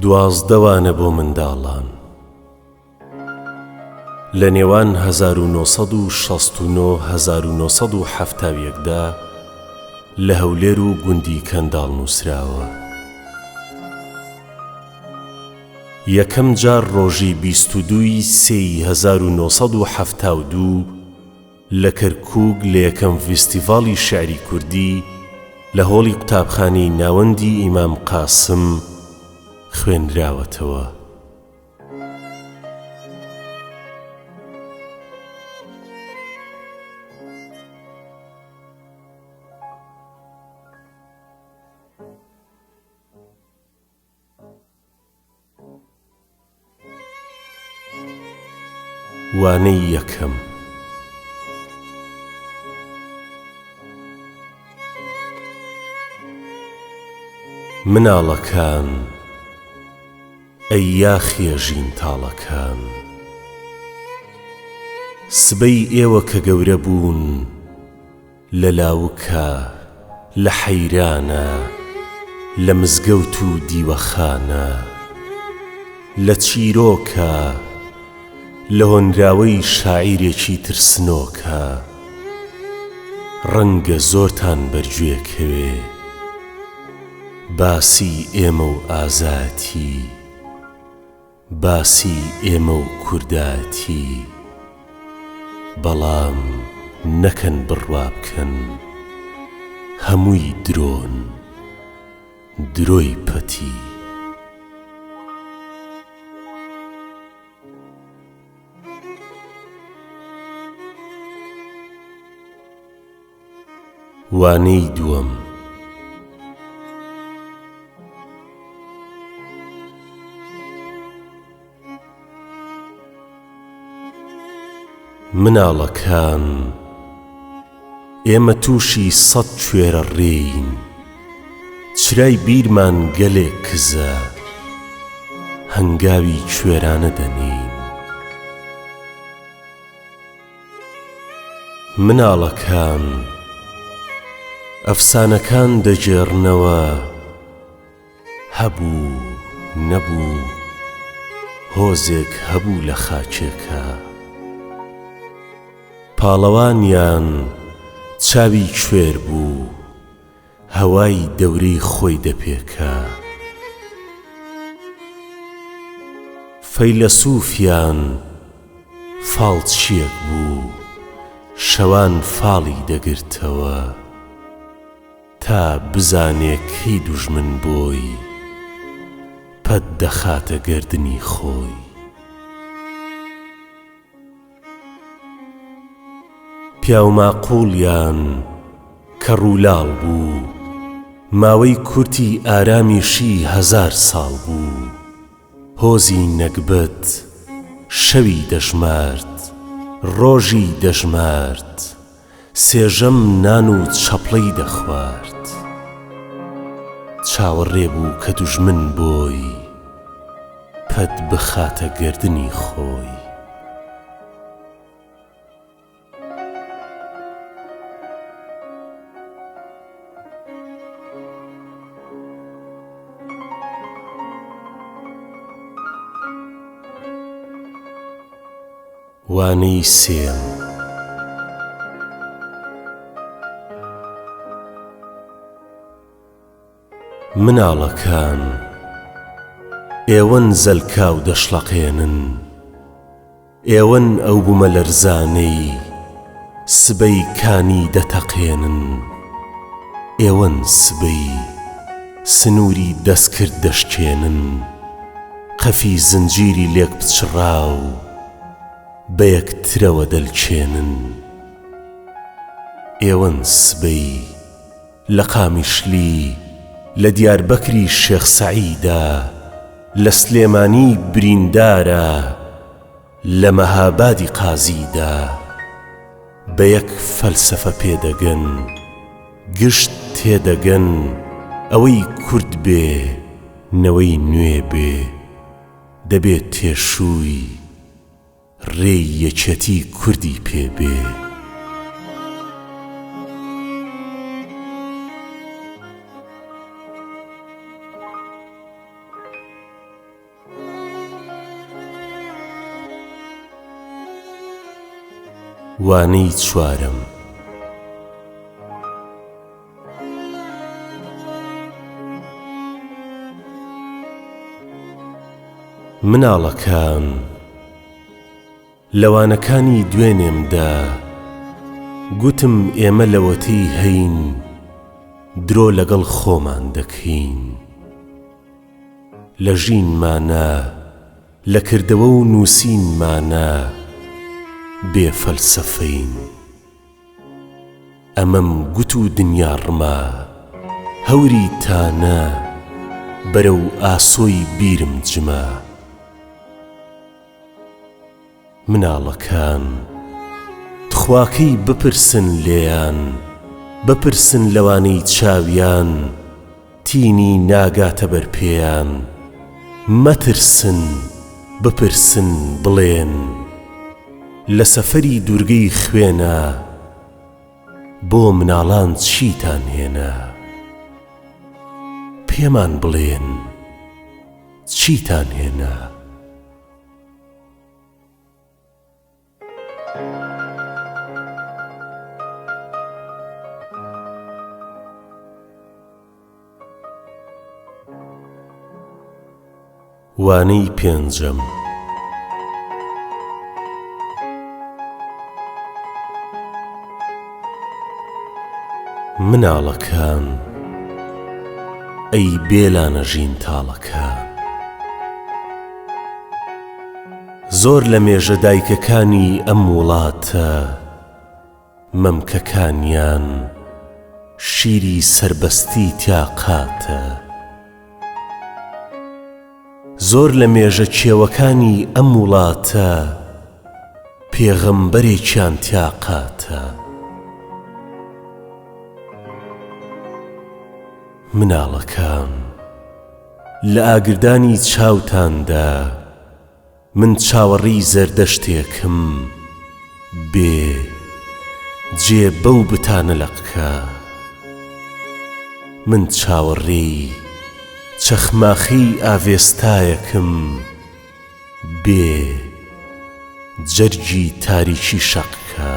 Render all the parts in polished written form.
دوازدەوانە بۆ منداڵان لە نێوان 1969 و 1970 لە هەولێر و گوندی کەنداڵ نووسراوە. یەکەم جار ڕۆژی 22 سێی 1972 لە کەرکووک لە یەکەم فیستیڤاڵی شێعری کوردی لە هۆڵی قوتابخانەی ناوەندی ئیمام قاسم خوێندراوەتەوە. وانەی یەکەم. مناڵەکان ئەی یاخیەژین تاڵەکان، سبەی ئێوە کە گەورە بوون لە لاوکە، لە حەیرانە، لە مزگەوت و دیوەخانە، لە چیرۆکە، لە هۆنراوەی شاعیرێکی ترسنۆکە، ڕەنگە زۆرتان بەرگوێکەوێ باسی ئێمە و ئازاتی، باسی ئێمە و کورداتی، بەڵام نەکەن بڕوا بکەن هەمووی درۆن درۆی پەتی. وانەی دووەم. مناڵەکان ئێمە تووشی 100 کوێرە ڕێین، چرای بیرمان گەلێک کزە، هەنگاوی کوێرانە دەنین. مناڵەکان ئەفسانەکان دەجێڕنەوە، هەبوو نەبوو هۆزێک هەبوو لە خاچێکە، پاڵەوانیان چاوی کوێر بوو، هەوای دەورەی خۆی دەپێکە، فەیلسوفیان فاڵچیەک بوو، شەوان فاڵی دەگرتەوە، تا بزانێ کەی دوژمن بۆی پەت دەخاتە گەردنی خۆی. پیاو ماقوڵیان کە ڕوولاڵ بوو، ماوەی کورتی ئارامیشی 1000 ساڵ بوو، هۆزی نەکبەت شەوی دەژمارد، ڕۆژی دەژمارد، سێژەم نان و چەپڵەی دەخوارد، چاوەڕێ بوو کە دوژمن بۆی پەت بخاتە گەردنی خۆی. وانەی سێم. مناڵەکان ئێوەن زەلکاو دەشڵەقێنن، ئێوەن ئەو بوومە لەرزانەی سبەی کانی دەتەقێنن، ئێوەن سبەی سنووری دەستکرد دەشکێنن، قەفی زنجیری لێک بچڕاو، بە یەکترەوە دەلکێنن. ئێوەن سبەی لە قامیشلی لە دیاربەکری شێخ سەعیدا لە سلێمانی بریندارە لە مەهابادی قازیدا بە یەک فەلسەفە پێدەگەن گشت تێدەگەن ئەوەی کورد بێ نەوەی نوێ بێ دەبێت تێشووی ڕێی یەکێتی کوردی پێبێ وانەی چوارەم مناڵەکان لەوانەکانی دوێنێمدا گوتم ئێمە لەوەتەی هەین درۆ لەگەڵ خۆمان دەکەین لە ژینمانە لە کردەوە و نووسینمانە بێ فەلسەفەین ئەمەم گوت و دنیا ڕما هەوری تانە بەرەو ئاسۆی بیرم جمە مناڵەکان تخواکەی بپرسن لێیان بپرسن لەوانەی چاویان تینی ناگاتە بەرپێیان مەترسن بپرسن بڵێن لە سەفەری دوورگەی خوێنە بۆ مناڵان چیتان هێنا پێمان بڵێن چیتان هێنا وانەی پێنجەم مناڵەکان ئەی بێلانە ژینتاڵەکان زۆر لە مێژە دایکەکانی ئەم وڵاتە مەمکەکانیان شیری سربەستی تیاقاتە زۆر لە مێژە کێوەکانی ئەم وڵاتە پێغەمبەرێکیان تیاقاتە مناڵەکان لە ئاگردانی چاوتاندا من چاوەڕی زەردەشتێکم بێ جێ بەو بتانە لەقکە من چاوەڕێی چەخماخی ئاوێستایەکم بێ جەرگی تاریکی شەقکە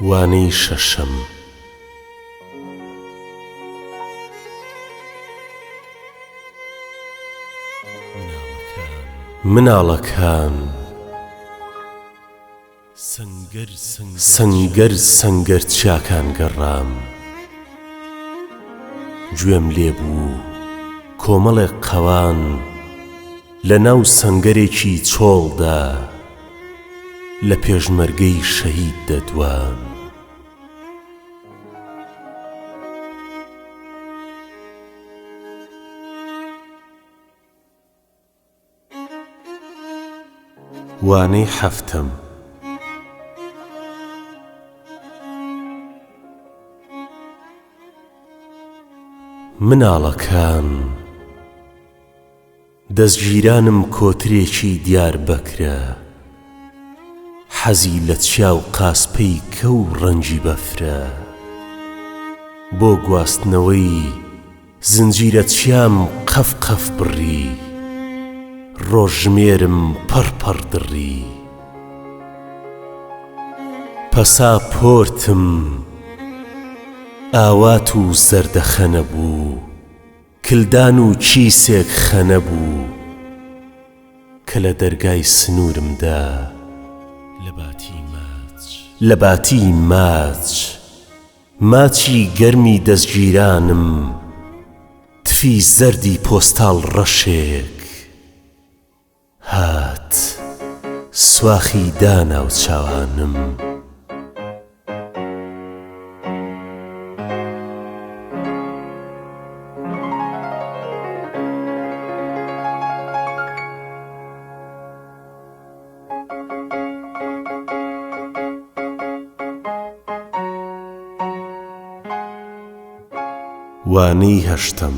وانەی شەشەم مناڵەکان سەنگەر چاکان گەڕام گوێم لێبوو کۆمەڵێک قەوان لە ناو سەنگەرێکی چۆڵدا لە پێشمەرگەی شەهید دەدوان وانەی حەفتەم مناڵەکان دەستگیرانم کۆترێکی دیار بەکرە حەزی لە چاو قاسپەی کە و ڕەنجی بەفرە بۆ گواستنەوەی زنجیرە چیام قەف قەف بڕی ڕۆژمێرم پەڕپەڕ دڕی پەساپۆرتم ئاوات و زەردەخەنە بوو کلدان و چیسێک خەنە بوو کە لە دەرگای سنوورمدا لە باتی ماچی گەرمی دەستگیرانم تفی زەردی پۆستاڵ ڕەشێک هات سواخی داناو چاوانم. وانەی هەشتم.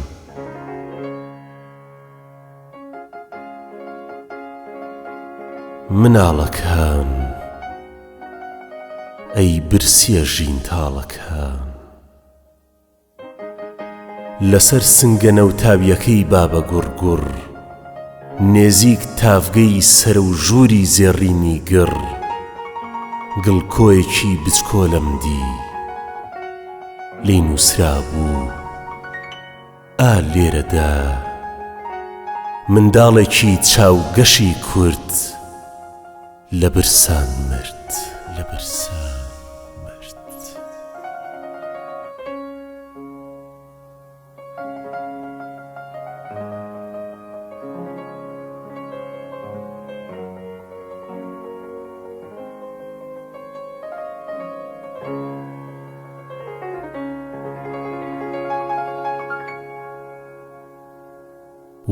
مناڵەکان ئەی برسیە ژین تاڵەکان، لەسەر سنگە نەوتاویەکەی بابە گوڕگوڕ، نێزیک تافگەی سەر و ژووری زێڕینی گر، گڵکۆیەکی بچکۆلم دی لی نووسرا بوو ئا لێرەدا منداڵێکی چاوگەشی کورد لە برسان مرد.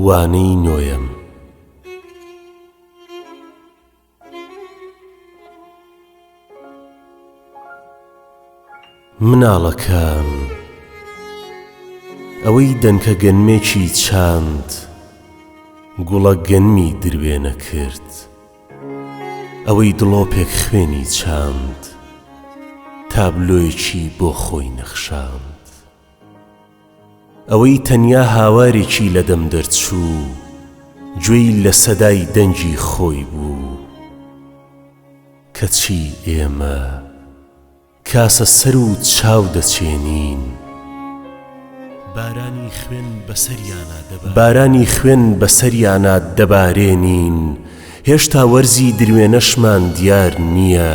وانەی نۆیەم. مناڵەکان ئەوەی دەنکە گەنمێکی چاند گوڵە گەنمی دروێنە کرد، ئەوەی دڵۆپێک خوێنی چاند تابلۆیەکی بۆ خۆی نەخشاند، ئەوەی تەنیا هاوارێکی لە دەم دەرچوو گوێی لە سەدای دەنگی خۆی بوو، کەچی ئێمە کاسە سەر و چاو دەچێنین، بارانی خوێن بەسەریانە دەبارێنین، هێشتا وەرزی دروێنەشمان دیار نییە،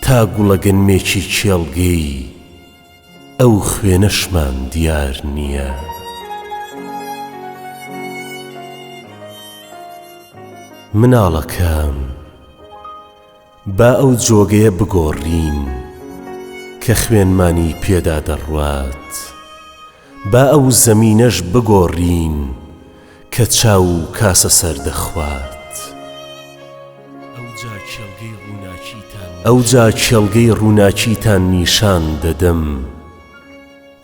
تا گوڵە گەنمێکی کێڵگەی ئەو خوێنەشمان دیار نییە. مناڵەکان با ئەو جۆگەیە بگۆڕین کە خوێنمانی پێدا دەڕوات، با ئەو زەمینەش بگۆڕین کە چاو و کاسە سەر دەخوات، ئەوجا کێڵگەی ڕووناکیتان نیشان دەدەم،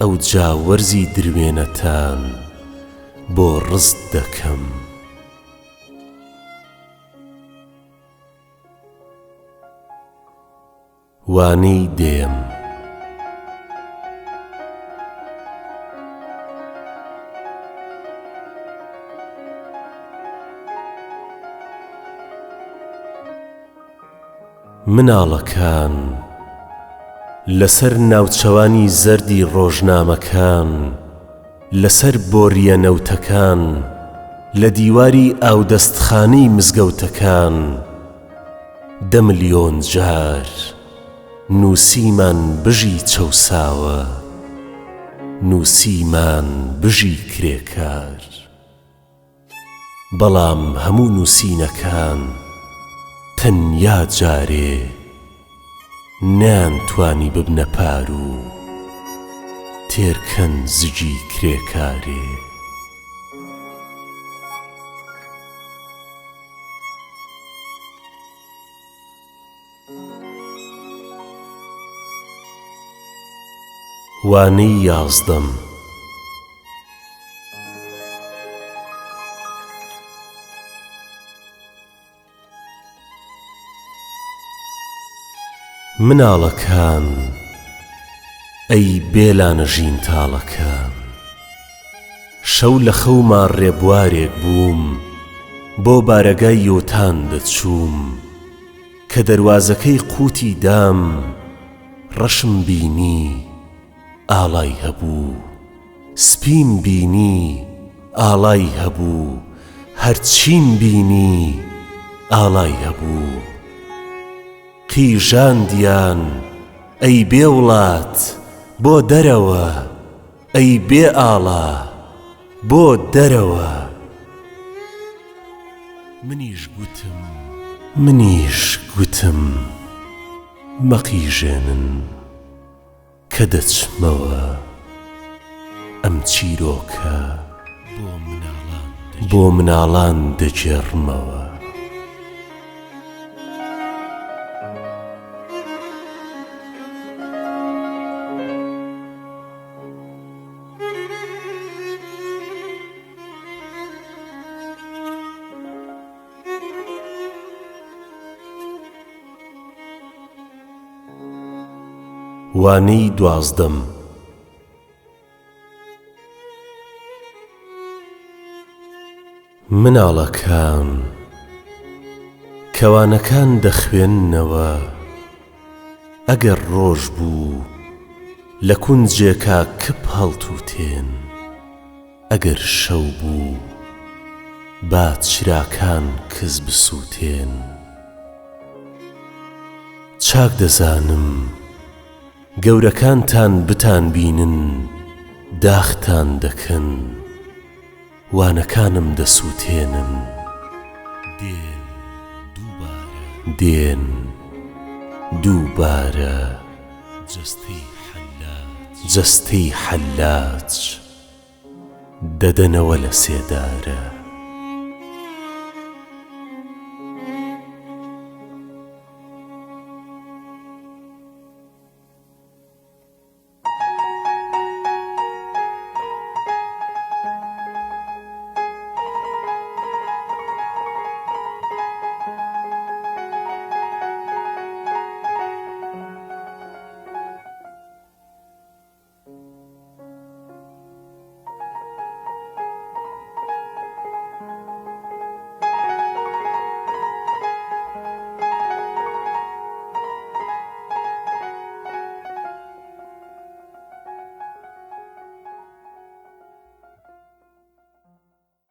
ئەوجا وەرزی دروێنەتان بۆ ڕزد دەکەم. وانەی دێم. مناڵەکان لەسەر ناوچەوانی زەردی ڕۆژنامەکان، لەسەر بۆریە نەوتەکان، لە دیواری ئاودەستخانەی مزگەوتەکان 10 ملیۆن جار نووسیمان بژی چەوساوە، نووسیمان بژی کرێکار، بەڵام هەموو نووسینەکان تەنیا جارێ نەیانتوانی ببنە پار و تێرکەن زگی کرێکارێ. وانەی 11. مناڵەکان ئەی بێلانە ژین تاڵەکان، شەو لە خەوما ڕێبوارێک بووم، بۆ بارەگای یۆتان دەچووم، کە دەروازەکەی قوتی دام، ڕەشم بینی ئاڵای هەبوو، سپیم بینی ئاڵای هەبوو، هەرچیم بینی ئاڵای هەبوو، قیژاندیان ئەی بێوڵات بۆ دەرەوە، ئەی بێ ئاڵا بۆ دەرەوە. منیش گوتم مەقیژێنن کە دەچمەوە ئەم چیرۆکە بۆ مناڵان دەجێڕمەوە. وانەی دوازدەم. مناڵەکان کەوانەکان دەخوێننەوە ئەگەر ڕۆژ بوو لە کونجێکا کپ هەڵتوتێن، ئەگەر شەو بوو با چراکان کز بسووتێن. چاک دەزانم گەورەکانتان بتان بینن داختان دەکەن، وانەکانم دەسووتێنن. دێن دووبارە جەستەی حەلاج دەدەنەوە لە سێدارە.